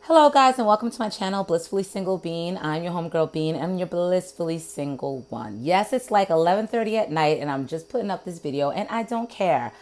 Hello guys and welcome to my channel, Blissfully Single Bean. I'm your homegirl Bean. I'm your blissfully single one. Yes, it's like 11:30 at night and I'm just putting up this video and I don't care.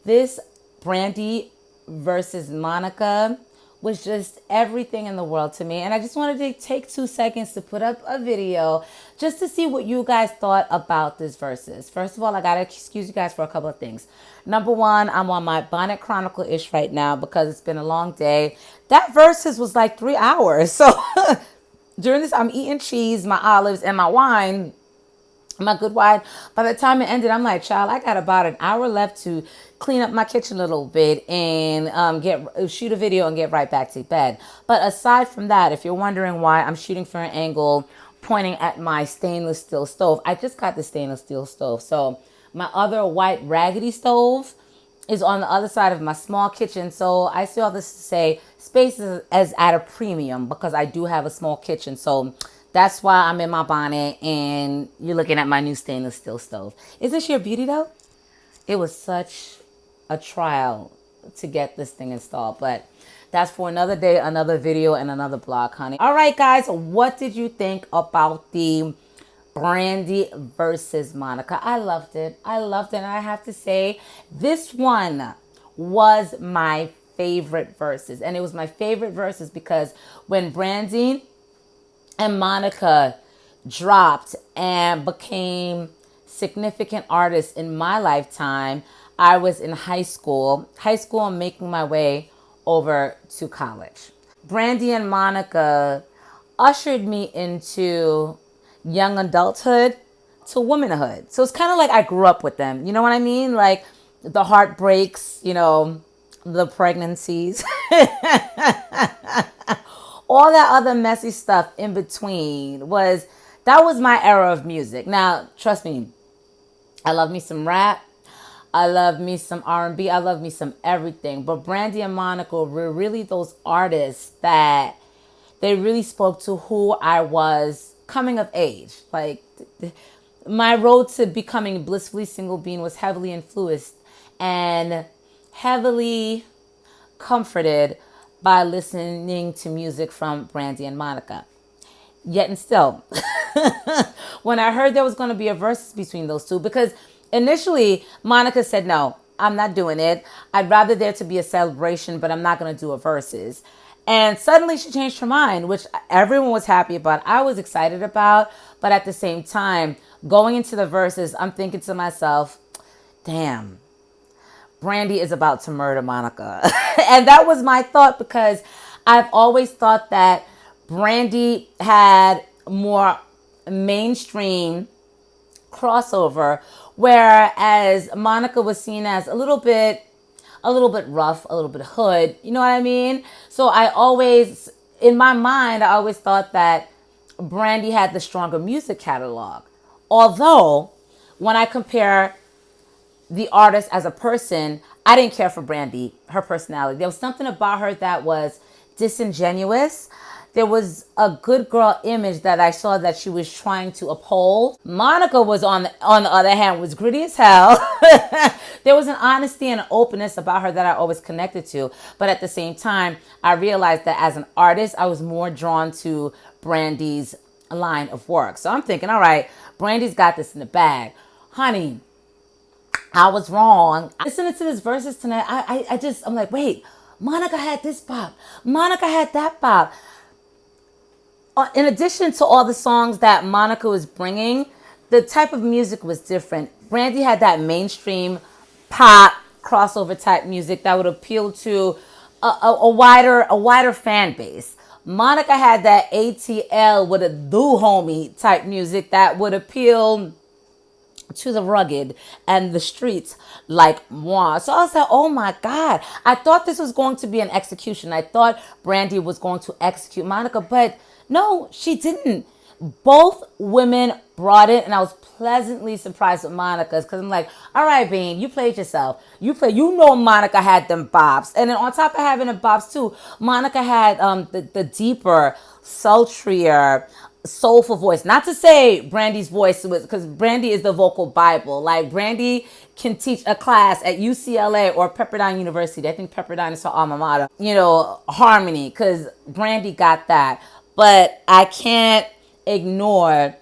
This Brandy versus Monica was just everything in the world to me. And I just wanted to take 2 seconds to put up a video just to see what you guys thought about this Verzuz. First of all, I gotta excuse you guys for a couple of things. Number one, I'm on my Bonnet Chronicle-ish right now because it's been a long day. That Verzuz was like 3 hours. So during this, I'm eating cheese, my olives, and my wine, my good wine. By the time it ended, I'm like, child, I got about an hour left to clean up my kitchen a little bit and shoot a video and get right back to bed. But aside from that, if you're wondering why I'm shooting for an angle pointing at my stainless steel stove, I just got the stainless steel stove. So my other white raggedy stove is on the other side of my small kitchen. So I see all this to say space is at a premium because I do have a small kitchen. So that's why I'm in my bonnet and you're looking at my new stainless steel stove. Is this your beauty though? It was such a trial to get this thing installed, but that's for another day, another video, and another blog, honey. All right, guys, what did you think about the Brandy versus Monica? I loved it. I loved it. And I have to say, this one was my favorite Verzuz. And it was my favorite Verzuz because when Brandy and Monica dropped and became significant artists in my lifetime, I was in high school and making my way over to college. Brandy and Monica ushered me into young adulthood to womanhood. So it's kind of like I grew up with them. You know what I mean? Like the heartbreaks, the pregnancies, all that other messy stuff in between that was my era of music. Now, trust me, I love me some rap. I love me some R&B. I love me some everything. But Brandy and Monica were really those artists that they really spoke to who I was coming of age. Like my road to becoming Blissfully Single Bean was heavily influenced and heavily comforted by listening to music from Brandy and Monica. Yet and still, when I heard there was going to be a Verzuz between those two, because initially Monica said, no, I'm not doing it. I'd rather there to be a celebration, but I'm not going to do a Verzuz. And suddenly she changed her mind, which everyone was happy about. I was excited about. But at the same time, going into the Verzuz, I'm thinking to myself, damn, Brandy is about to murder Monica. And that was my thought because I've always thought that Brandy had more mainstream crossover, whereas Monica was seen as a little bit rough, a little bit hood. You know what I mean? So in my mind, I always thought that Brandy had the stronger music catalog. Although, when I compare the artist as a person, I didn't care for Brandy, her personality. There was something about her that was disingenuous. There was a good girl image that I saw that she was trying to uphold. Monica was on the other hand, was gritty as hell. There was an honesty and an openness about her that I always connected to. But at the same time, I realized that as an artist, I was more drawn to Brandy's line of work. So I'm thinking, all right, Brandy's got this in the bag. Honey, I was wrong. Listening to this Verzuz tonight, I'm like, wait, Monica had this bop. Monica had that bop. In addition to all the songs that Monica was bringing, the type of music was different. Brandy had that mainstream pop crossover type music that would appeal to a wider fan base. Monica had that ATL with a do homie type music that would appeal to the rugged and the streets like moi. So I was like, oh my God. I thought this was going to be an execution. I thought Brandy was going to execute Monica, but no, she didn't. Both women brought it, and I was pleasantly surprised with Monica's because I'm like, all right, Bean, you played yourself. You know Monica had them bops. And then on top of having the bops too, Monica had the deeper, sultrier, soulful voice. Not to say Brandy's voice was, because Brandy is the vocal Bible. Like Brandy can teach a class at UCLA or Pepperdine University. I think Pepperdine is her alma mater. Harmony, because Brandy got that. But I can't ignore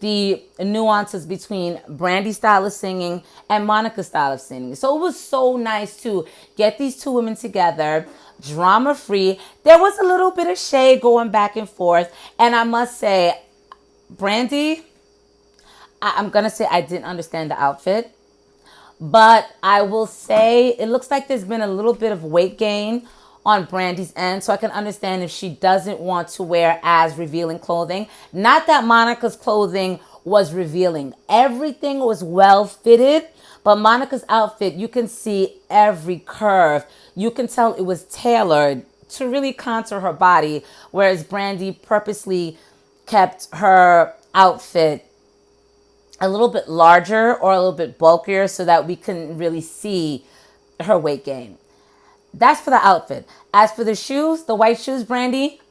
the nuances between Brandy's style of singing and Monica's style of singing. So it was so nice to get these two women together, drama free. There was a little bit of shade going back and forth. And I must say, Brandy, I'm going to say I didn't understand the outfit. But I will say it looks like there's been a little bit of weight gain on Brandy's end, so I can understand if she doesn't want to wear as revealing clothing. Not that Monica's clothing was revealing. Everything was well fitted, but Monica's outfit, you can see every curve. You can tell it was tailored to really contour her body, whereas Brandy purposely kept her outfit a little bit larger or a little bit bulkier so that we couldn't really see her weight gain. That's for the outfit. As for the shoes, the white shoes, Brandy,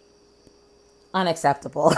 unacceptable.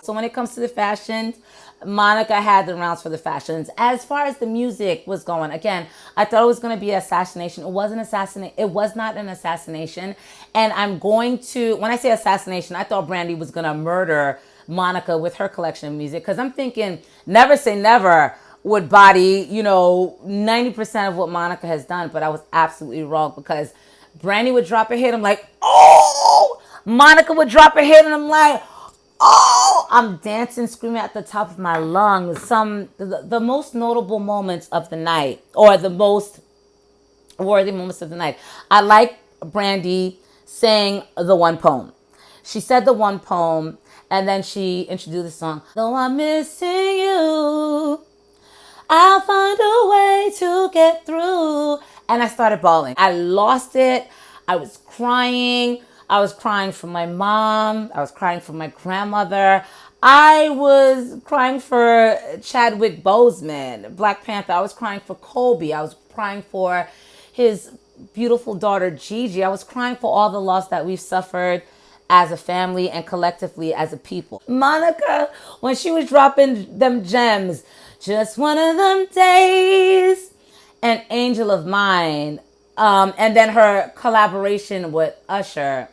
So when it comes to the fashions, Monica had the rounds for the fashions. As far as the music was going, again, I thought it was going to be an assassination. It wasn't assassination. It was not an assassination. And I'm going to, when I say assassination, I thought Brandy was going to murder Monica with her collection of music, because I'm thinking never say never would body 90% of what Monica has done, but I was absolutely wrong, because Brandy would drop a hit, I'm like, oh. Monica would drop a hit and I'm like, oh. I'm dancing, screaming at the top of my lungs. The most notable moments of the night, or the most worthy moments of the night, I like Brandy saying the one poem. She said the one poem, and then she introduced the song. Though I'm missing you, I'll find a way to get through. And I started bawling. I lost it. I was crying. I was crying for my mom. I was crying for my grandmother. I was crying for Chadwick Boseman, Black Panther. I was crying for Kobe. I was crying for his beautiful daughter, Gigi. I was crying for all the loss that we've suffered as a family and collectively as a people. Monica, when she was dropping them gems, just one of them days, an angel of mine, and then her collaboration with Usher,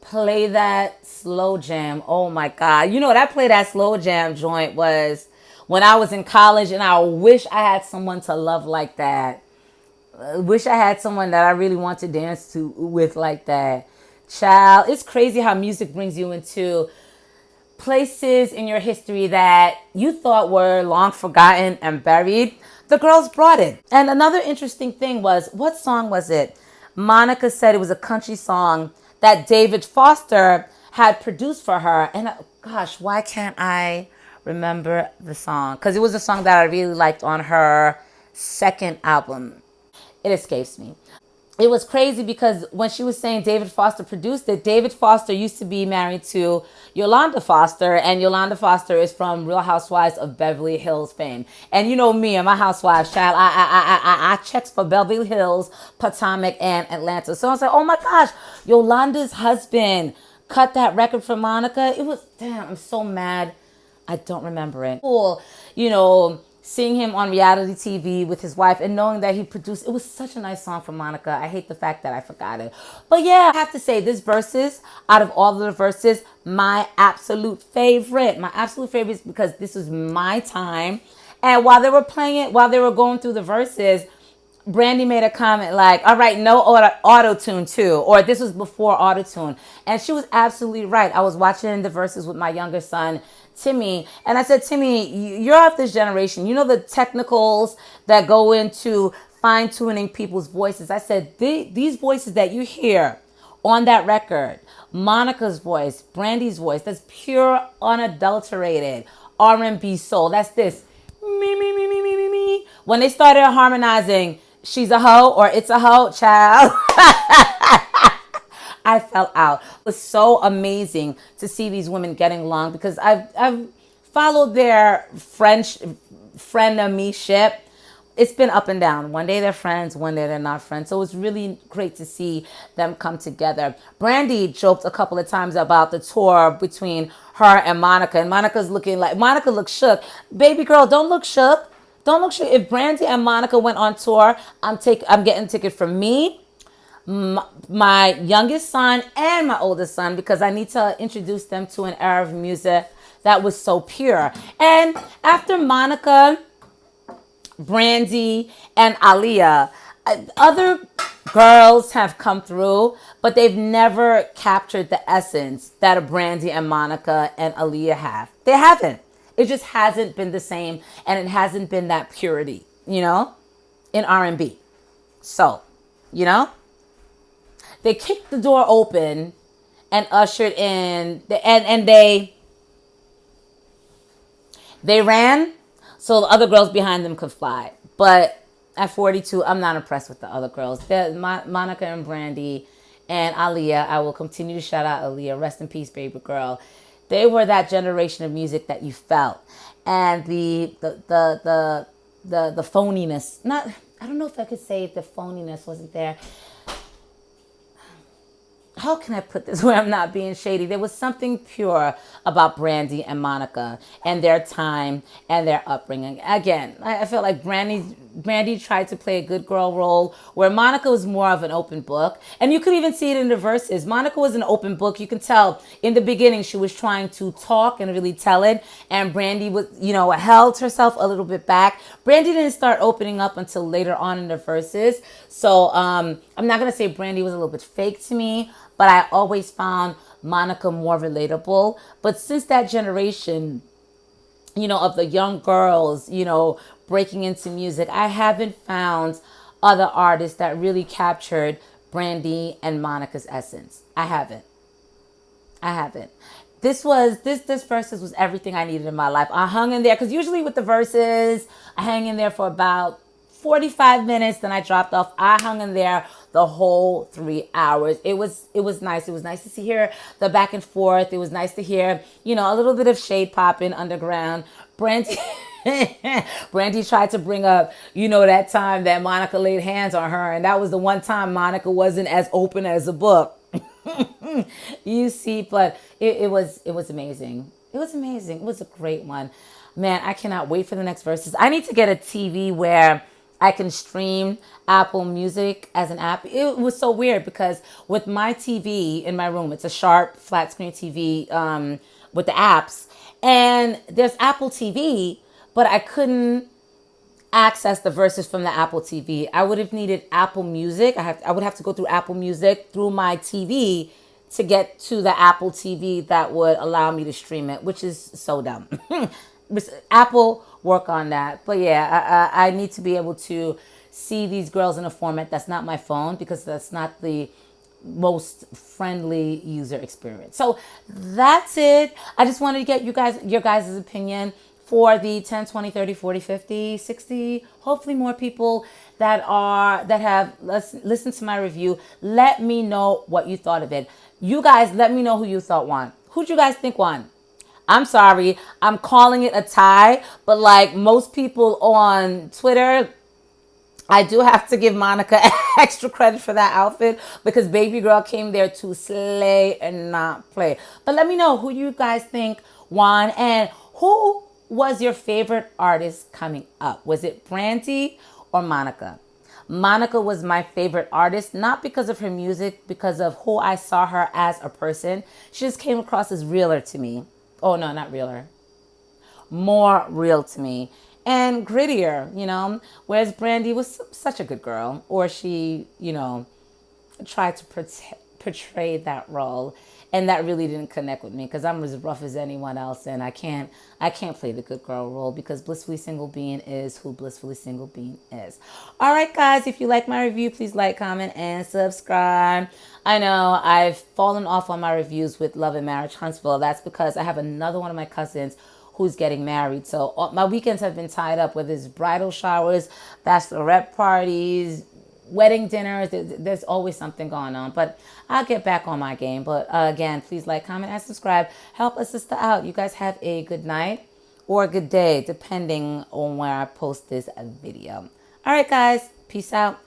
play that slow jam. Oh my God. That play that slow jam joint was when I was in college, and I wish I had someone to love like that. I wish I had someone that I really want to dance to with like that. Child, it's crazy how music brings you into places in your history that you thought were long forgotten and buried. The girls brought it. And another interesting thing was, what song was it? Monica said it was a country song that David Foster had produced for her. And gosh, why can't I remember the song? Because it was a song that I really liked on her second album. It escapes me. It was crazy because when she was saying David Foster produced it, David Foster used to be married to Yolanda Foster, and Yolanda Foster is from Real Housewives of Beverly Hills fame. And you know me and my housewives, child, I checks for Beverly Hills, Potomac, and Atlanta. So I was like, oh my gosh, Yolanda's husband cut that record for Monica. It was, damn, I'm so mad I don't remember it. Cool, seeing him on reality TV with his wife and knowing that he produced, it was such a nice song for Monica. I hate the fact that I forgot it. But yeah, I have to say this Verzuz, out of all of the Verzuz, my absolute favorite. My absolute favorite is because this was my time. And while they were playing it, while they were going through the Verzuz, Brandy made a comment like, all right, no auto-tune too. Or this was before auto-tune. And she was absolutely right. I was watching the Verzuz with my younger son, Timmy, and I said, Timmy, you're of this generation. You know the technicals that go into fine-tuning people's voices. I said, these voices that you hear on that record, Monica's voice, Brandy's voice, that's pure, unadulterated R&B soul. That's this. Me, me, me, me, me, me, me. When they started harmonizing, she's a hoe or it's a hoe, child. I fell out. It was so amazing to see these women getting along because I've followed their frenemy-ship it's been up and down. One day they're friends, one day they're not friends. So it's really great to see them come together. Brandy joked a couple of times about the tour between her and Monica, and Monica's looking like Monica looks shook. Baby girl, don't look shook. Don't look shook. If Brandy and Monica went on tour, I'm getting a ticket from me, my youngest son, and my oldest son, because I need to introduce them to an era of music that was so pure. And after Monica, Brandy, and Aaliyah, other girls have come through, but they've never captured the essence that a Brandy and Monica and Aaliyah have. They haven't. It just hasn't been the same, and it hasn't been that purity, in R&B. So, they kicked the door open and ushered in and they ran so the other girls behind them could fly. But at 42, I'm not impressed with the other girls. Monica and Brandy and Aaliyah. I will continue to shout out Aaliyah. Rest in peace, baby girl. They were that generation of music that you felt, and the phoniness. Not, I don't know if I could say the phoniness wasn't there. How can I put this where I'm not being shady? There was something pure about Brandy and Monica and their time and their upbringing. Again, I felt like Brandy tried to play a good girl role, where Monica was more of an open book. And you could even see it in the verses. Monica was an open book. You can tell in the beginning she was trying to talk and really tell it. And Brandy was, held herself a little bit back. Brandy didn't start opening up until later on in the verses. So I'm not going to say Brandy was a little bit fake to me, but I always found Monica more relatable. But since that generation, of the young girls, breaking into music, I haven't found other artists that really captured Brandy and Monica's essence. I haven't. This verses was everything I needed in my life. I hung in there because usually with the verses, I hang in there for about 45 minutes, then I dropped off. I hung in there the whole 3 hours. It was nice. It was nice to hear the back and forth. It was nice to hear, a little bit of shade popping underground. Brandy Brandy tried to bring up, that time that Monica laid hands on her, and that was the one time Monica wasn't as open as a book. You see, but it was amazing. It was amazing. It was a great one. Man, I cannot wait for the next verses. I need to get a TV where I can stream Apple Music as an app. It was so weird because with my TV in my room, it's a Sharp flat screen TV with the apps. And there's Apple TV, but I couldn't access the verses from the Apple TV. I would have needed Apple Music. I would have to go through Apple Music through my TV to get to the Apple TV that would allow me to stream it, which is so dumb. Apple, work on that. But yeah, I need to be able to see these girls in a format that's not my phone, because that's not the most friendly user experience. So that's it. I just wanted to get your guys' opinion for the 10, 20, 30, 40, 50, 60, hopefully more people that have listened to my review. Let me know what you thought of it. You guys, let me know who you thought won. Who'd you guys think won? I'm sorry, I'm calling it a tie, but like most people on Twitter, I do have to give Monica extra credit for that outfit, because baby girl came there to slay and not play. But let me know who you guys think won, and who was your favorite artist coming up? Was it Brandy or Monica? Monica was my favorite artist, not because of her music, because of who I saw her as a person. She just came across as realer to me. Oh, no, not realer. More real to me. And grittier, Whereas Brandy was such a good girl. Or she, tried to portray that role. And that really didn't connect with me, because I'm as rough as anyone else. And I can't play the good girl role, because Blissfully Single Being is who Blissfully Single Being is. All right, guys, if you like my review, please like, comment, and subscribe. I know I've fallen off on my reviews with Love and Marriage Huntsville. That's because I have another one of my cousins who's getting married. So my weekends have been tied up, whether it's bridal showers, bachelorette parties, wedding dinners. There's always something going on. But I'll get back on my game. But again, please like, comment, and subscribe. Help a sister out. You guys have a good night or a good day, depending on where I post this video. All right, guys. Peace out.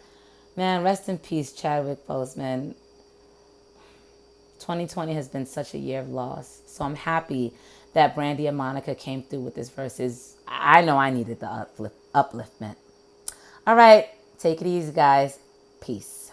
Man, rest in peace, Chadwick Boseman. 2020 has been such a year of loss. So I'm happy that Brandy and Monica came through with this versus. I know I needed the upliftment. All right. Take it easy, guys. Peace.